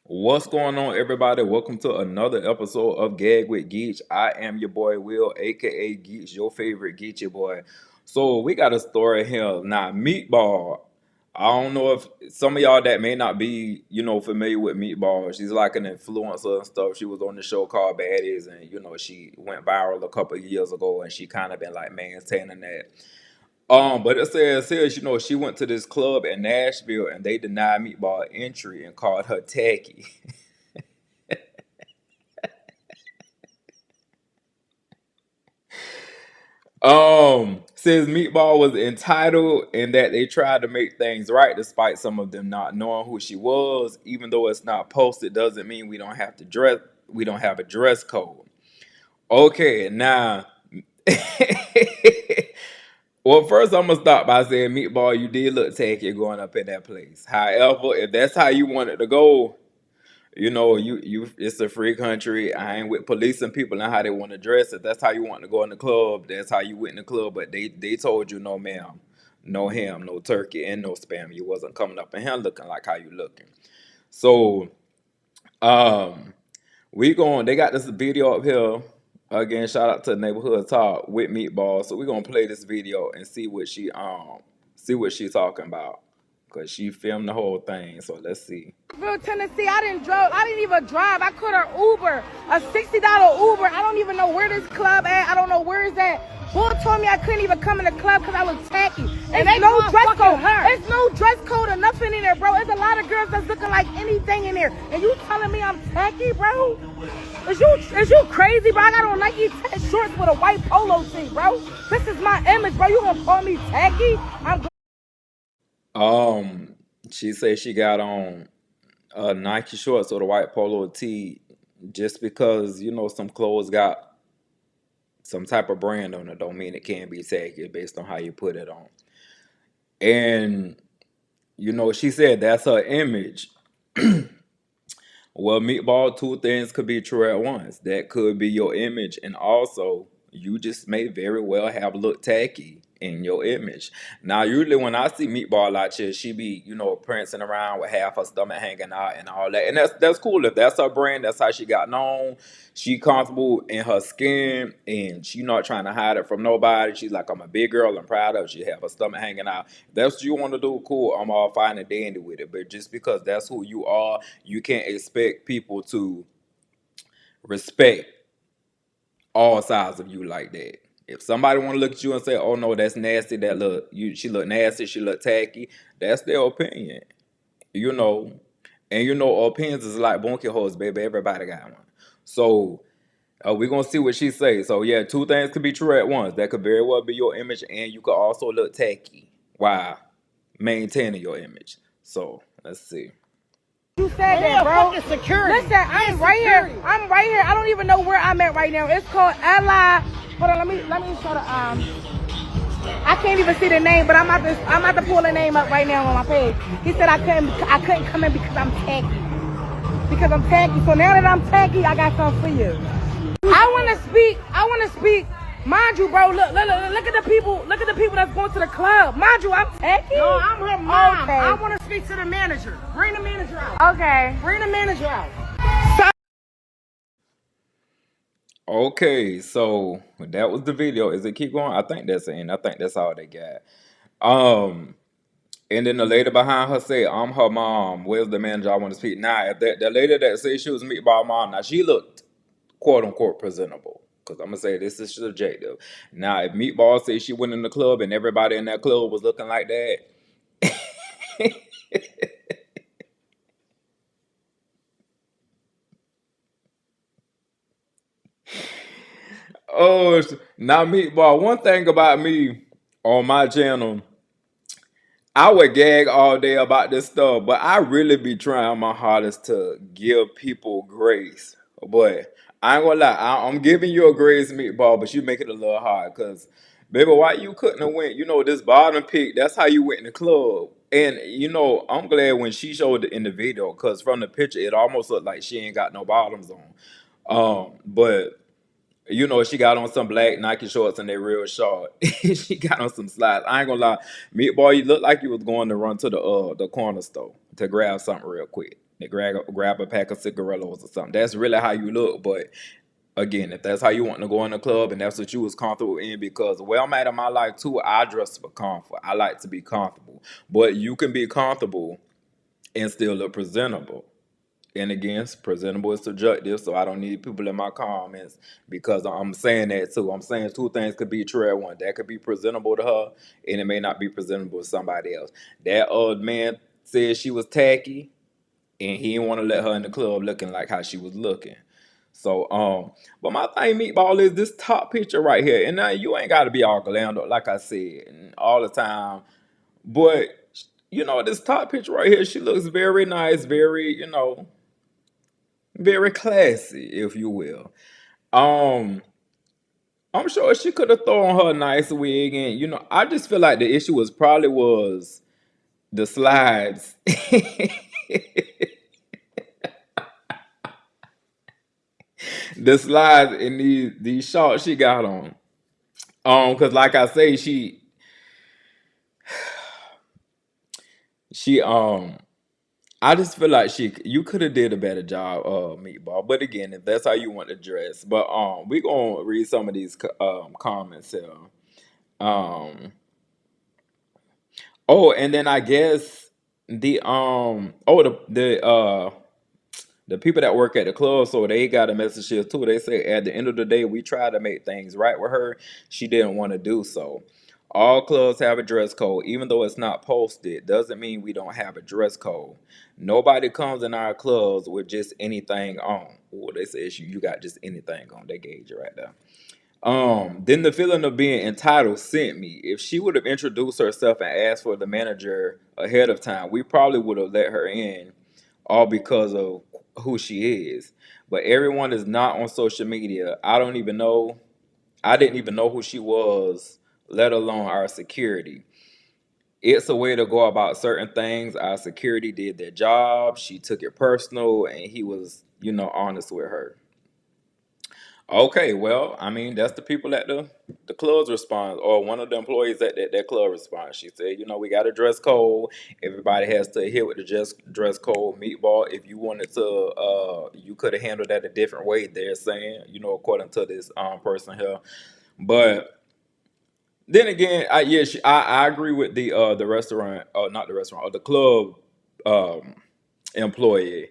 What's going on, everybody? Welcome to another episode of Gag with Geach. I am your boy Will, aka Geach, your favorite Geechee boy. So we got a story here now. Meatball. I don't know if some of y'all that may not be, familiar with Meatball. She's like an influencer and stuff. She was on the show called Baddies, and she went viral a couple of years ago, and she kind of been like maintaining that. But it says here, she went to this club in Nashville and they denied Meatball entry and called her tacky. Says Meatball was entitled and that they tried to make things right despite some of them not knowing who she was. Even though it's not posted, doesn't mean we don't have a dress code. Okay, now well, first I'm gonna start by saying Meatball, you did look tacky going up in that place. However, if that's how you want it to go, you it's a free country. I ain't with policing people and how they want to dress. If that's how you want to go in the club, that's how you went in the club. But they told you no ma'am, no ham, no turkey, and no spam. You wasn't coming up in here looking like how you looking. So um they got this video up here. Again, shout out to Neighborhood Talk with Meatball. So we're gonna play this video and see what she's talking about. Cause she filmed the whole thing. So let's see. Nashville, Tennessee. I didn't even drive. I caught an Uber, a $60 Uber. I don't even know where this club at. I don't know where it's at. Bull told me I couldn't even come in the club because I look tacky. And there's no dress code. There's no dress code or nothing in there, bro. There's a lot of girls that's looking like anything in there. And you telling me I'm tacky, bro? Is you crazy, bro? I got on Nike tennis shorts with a white polo tee, bro. This is my image, bro. You gonna call me tacky? Um, she said she got on Nike shorts or the white polo tee just because some clothes got some type of brand on it. Don't mean it can't be tacky based on how you put it on. And she said that's her image. Well, Meatball, two things could be true at once. That could be your image, and also you just may very well have looked tacky in your image. Now, usually when I see Meatball out here, she be, prancing around with half her stomach hanging out and all that. And that's cool. If that's her brand, that's how she got known. She comfortable in her skin and she not trying to hide it from nobody. She's like, I'm a big girl, I'm proud of it. She have her stomach hanging out. If that's what you want to do, cool. I'm all fine and dandy with it. But just because that's who you are, you can't expect people to respect all sides of you like that. If somebody want to look at you and say, "Oh no, that's nasty," she look nasty, she look tacky, that's their opinion, you know. And opinions is like bunkie holes, baby. Everybody got one. So we're gonna see what she says. So yeah, two things could be true at once. That could very well be your image, and you could also look tacky while maintaining your image. So let's see. You said that, bro. Security. Listen, I'm right here. I'm right here. I don't even know where I'm at right now. It's called Ally. Hold on, let me show the I can't even see the name, but I'm about to pull the name up right now on my page. He said I couldn't come in because I'm tacky. Because I'm tacky. So now that I'm tacky, I got something for you. I wanna speak. Mind you, bro, look at the people. Look at the people that's going to the club. Mind you, I'm tacky. No, I'm her mom. Okay. I want to speak to the manager. Bring the manager out. Okay. Bring the manager out. Okay, so that was the video. Is it keep going? I think that's it. I think that's all they got. Um, and then the lady behind her said, "I'm her mom. Where's the manager? I want to speak." Now, if the lady that said she was Meatball mom, now she looked quote unquote presentable. Because I'm gonna say this is subjective. Now, if Meatball said she went in the club and everybody in that club was looking like that, oh, now Meatball. One thing about me on my channel, I would gag all day about this stuff, but I really be trying my hardest to give people grace. But I ain't gonna lie, I'm giving you a grace, Meatball, but you make it a little hard. Cause baby, why you couldn't have went? This bottom pick, that's how you went in the club. And I'm glad when she showed it in the video, cause from the picture, it almost looked like she ain't got no bottoms on. But You know, she got on some black Nike shorts and they real short. She got on some slides. I ain't gonna lie, Meatball, you look like you was going to run to the corner store to grab something real quick. To grab a pack of cigarillos or something. That's really how you look. But again, if that's how you want to go in the club and that's what you was comfortable in, because where I'm at in my life too, I dress for comfort. I like to be comfortable. But you can be comfortable and still look presentable. And again, presentable is subjective, so I don't need people in my comments because I'm saying that too. I'm saying two things could be true at once. That could be presentable to her, and it may not be presentable to somebody else. That old man said she was tacky, and he didn't want to let her in the club looking like how she was looking. So, but my thing, Meatball, is this top picture right here. And now you ain't got to be all glammed up, like I said, and all the time. But, you know, this top picture right here, she looks very nice, very, you know, very classy, if you will. Um, I'm sure she could have thrown her a nice wig, and you know, I just feel like the issue was the slides, the slides in these shorts she got on. Because like I say, she I just feel like you could have did a better job, Meatball. But again, if that's how you want to dress, but we gonna read some of these comments here. Um, oh, and then I guess the people that work at the club, so they got a message here too. They say at the end of the day, we tried to make things right with her. She didn't want to do so. All clubs have a dress code, even though it's not posted. Doesn't mean we don't have a dress code. Nobody comes in our clubs with just anything on. Oh, they say you got just anything on. They gauge you right there. Then the feeling of being entitled sent me. If she would have introduced herself and asked for the manager ahead of time, we probably would have let her in, all because of who she is. But everyone is not on social media. I didn't even know who she was, let alone our security. It's a way to go about certain things. Our security did their job. She took it personal, and he was, you know, honest with her. Okay, well, I mean, that's the people at the club's response, or one of the employees at that club response. She said, you know, we got a dress code. Everybody has to adhere with the dress code. Meatball, if you wanted to, you could have handled that a different way. They're saying, you know, according to this person here. But then again, I agree with the restaurant, not the restaurant, or the club um, employee.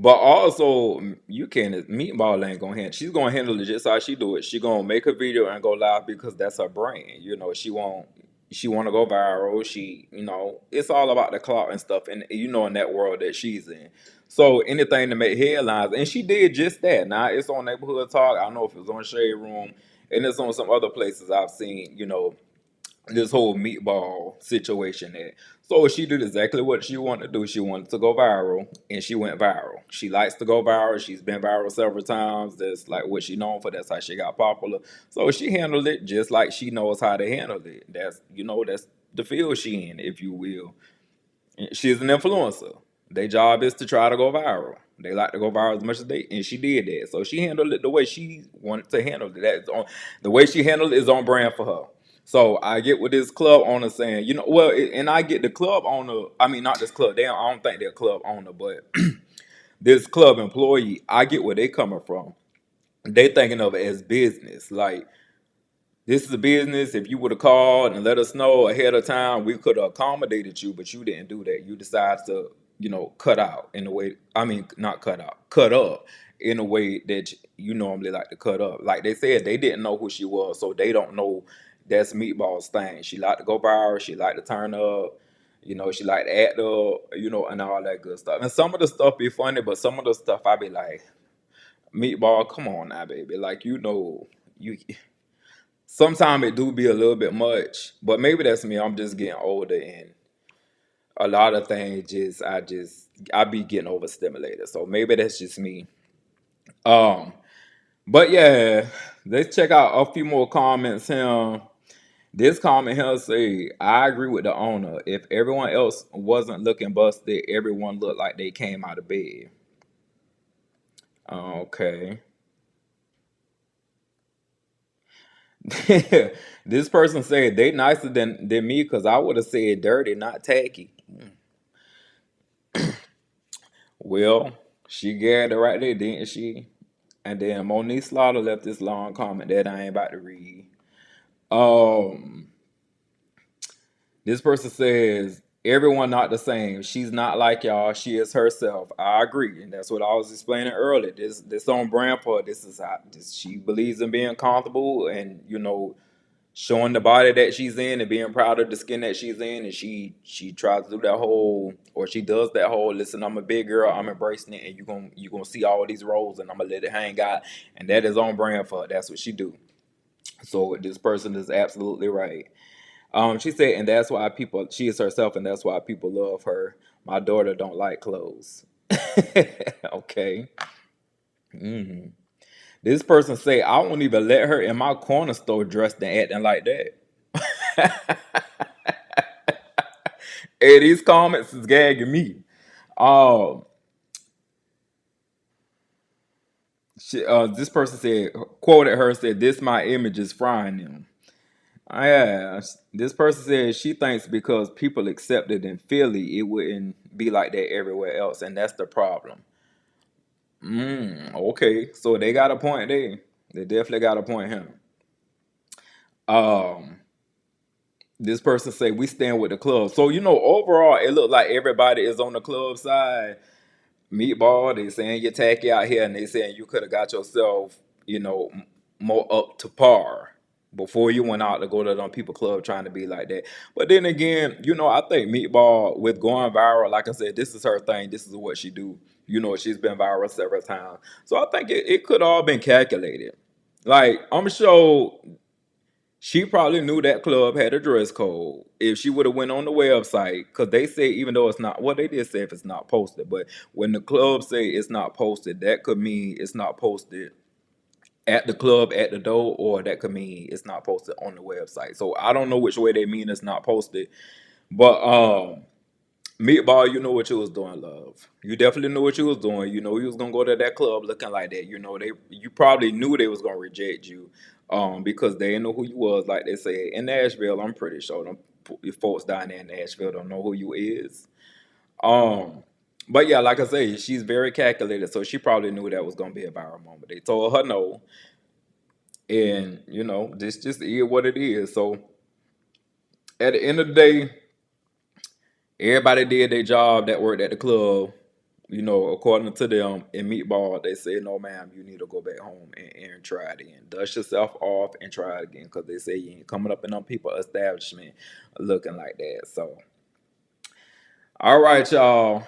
But also, you can Meatball ain't gonna handle. She's gonna handle it just how she do it. She gonna make a video and go live because that's her brand. You know, she want to go viral. You know, it's all about the clout and stuff. And you know, in that world that she's in, so anything to make headlines, and she did just that. Now it's on Neighborhood Talk. I don't know if it was on Shade Room, and it's on some other places I've seen. You know, this whole Meatball situation there. So she did exactly what she wanted to do. She wanted to go viral, and she went viral. She likes to go viral. She's been viral several times. That's like what she known for. That's how she got popular. So she handled it just like she knows how to handle it. That's the field she in, if you will. She's an influencer. Their job is to try to go viral. They like to go viral as much as and she did that. So she handled it the way she wanted to handle it. The way she handled it is on brand for her. So I get what this club owner saying, you know, and I get the club owner. I mean, not this club. I don't think they're a club owner, but this club employee. I get where they coming from. They thinking of it as business. Like, this is a business. If you would have called and let us know ahead of time, we could have accommodated you, but you didn't do that. You decided to, you know, cut out in a way. I mean, not cut out, cut up in a way that you normally like to cut up. Like they said, they didn't know who she was, so they don't know that's Meatball's thing. She liked to go viral. She liked to turn up. You know, she liked to act up, you know, and all that good stuff. And some of the stuff be funny, but some of the stuff I be like, Meatball, come on now, baby. Like, you know, you sometimes it do be a little bit much, but maybe that's me. I'm just getting older, and a lot of things I be getting overstimulated. So maybe that's just me. Um, but yeah, let's check out a few more comments here. This comment here say, I agree with the owner. If everyone else wasn't looking busted, everyone looked like they came out of bed. Okay. This person said they nicer than me because I would have said dirty, not tacky. Well, she gagged it right there, didn't she? And then Monique Slaughter left this long comment that I ain't about to read. Um, this person says everyone not the same. She's not like y'all. She is herself. I agree, and that's what I was explaining earlier. This on brand for her. This is how she believes in being comfortable and showing the body that she's in and being proud of the skin that she's in, and she tries to do that whole, or she does that whole, listen, I'm a big girl, I'm embracing it, and you're gonna see all these roles and I'm gonna let it hang out, and that is on brand for her. That's what she do. So this person is absolutely right. She said, and that's why she is herself, and that's why people love her. My daughter don't like clothes. Okay. This person say, I won't even let her in my corner store dressed and acting like that. Hey, these comments is gagging me. Um, this person said, quoted her, said, "This my image is frying them." Yeah, this person said she thinks because people accept it in Philly, it wouldn't be like that everywhere else, and that's the problem. Okay, so they got a point there. They definitely got a point here. Um, this person say we stand with the club. So overall, it looked like everybody is on the club side. Meatball, they saying you're tacky out here, and they saying you could have got yourself, more up to par before you went out to go to them people club trying to be like that. But then again, I think Meatball with going viral, like I said, this is her thing. This is what she do. She's been viral several times. So I think it could all been calculated. Like, I'm sure she probably knew that club had a dress code. If she would have went on the website, because they say even though it's not, well, they did say if it's not posted, but when the club say it's not posted, that could mean it's not posted at the club at the door, or that could mean it's not posted on the website. So I don't know which way they mean it's not posted, but Meatball, you know what you was doing, love. You definitely knew what you was doing. You was gonna go to that club looking like that. You probably knew they was gonna reject you, because they didn't know who you was. Like they say in Nashville, I'm pretty sure them folks down there in Nashville don't know who you is. Um, but yeah, like I say, she's very calculated, so she probably knew that was gonna be a viral moment. They told her no, and this just is what it is. So at the end of the day, everybody did their job that worked at the club. According to them in Meatball, they say, no, ma'am, you need to go back home and try it again. Dust yourself off and try it again, because they say you ain't coming up in them people establishment looking like that. So, all right, y'all.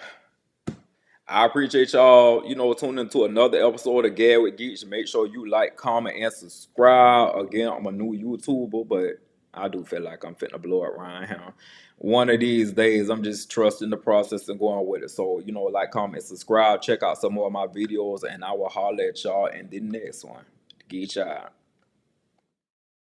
I appreciate y'all, tuning into another episode of Gad with Geeks. Make sure you like, comment, and subscribe. Again, I'm a new YouTuber, but I do feel like I'm finna blow it around here. One of these days, I'm just trusting the process and going with it. So, like, comment, subscribe, check out some more of my videos, and I will holler at y'all in the next one. Geeks out.